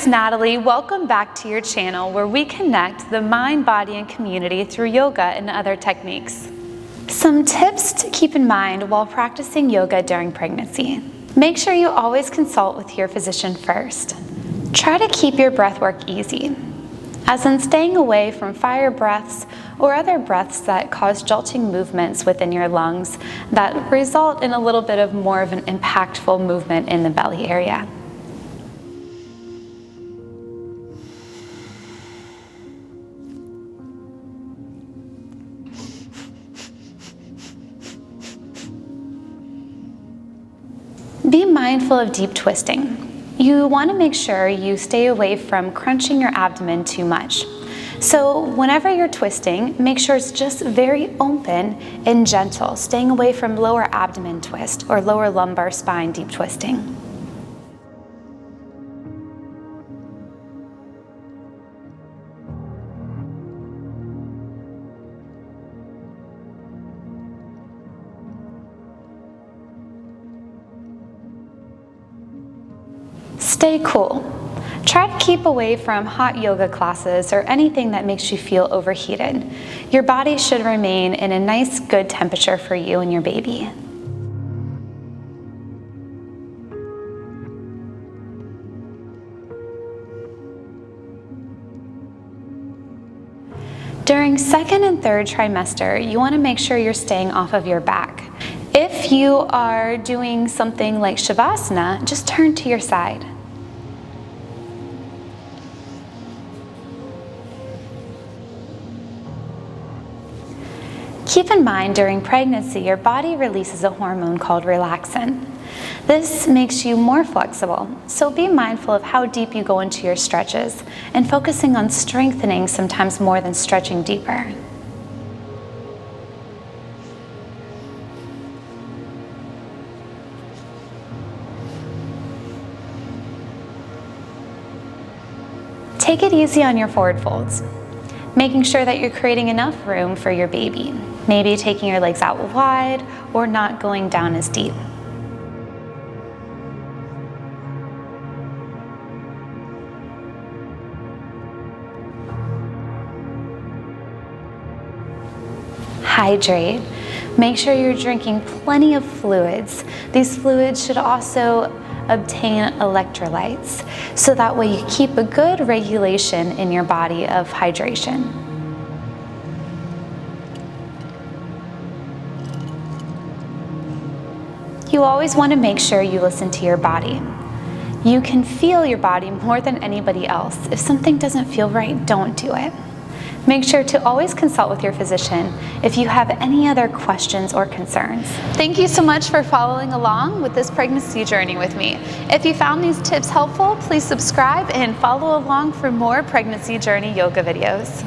it's Natalie. Welcome back to your channel where we connect the mind, body, and community through yoga and other techniques. Some tips to keep in mind while practicing yoga during pregnancy. Make sure you always consult with your physician first. Try to keep your breath work easy, as in staying away from fire breaths or other breaths that cause jolting movements within your lungs that result in a little bit of more of an impactful movement in the belly area. Be mindful of deep twisting. You want to make sure you stay away from crunching your abdomen too much. So whenever you're twisting, make sure it's just very open and gentle, staying away from lower abdomen twist or lower lumbar spine deep twisting. Stay cool. Try to keep away from hot yoga classes or anything that makes you feel overheated. Your body should remain in a nice, good temperature for you and your baby. During second and third trimester, you want to make sure you're staying off of your back. If you are doing something like Shavasana, just turn to your side. Keep in mind, during pregnancy, your body releases a hormone called Relaxin. This makes you more flexible, so be mindful of how deep you go into your stretches and focusing on strengthening sometimes more than stretching deeper. Take it easy on your forward folds, making sure that you're creating enough room for your baby. Maybe taking your legs out wide or not going down as deep. Hydrate. Make sure you're drinking plenty of fluids. These fluids should also obtain electrolytes, so that way you keep a good regulation in your body of hydration. You always want to make sure you listen to your body. You can feel your body more than anybody else. If something doesn't feel right, don't do it. Make sure to always consult with your physician if you have any other questions or concerns. Thank you so much for following along with this pregnancy journey with me. If you found these tips helpful, please subscribe and follow along for more pregnancy journey yoga videos.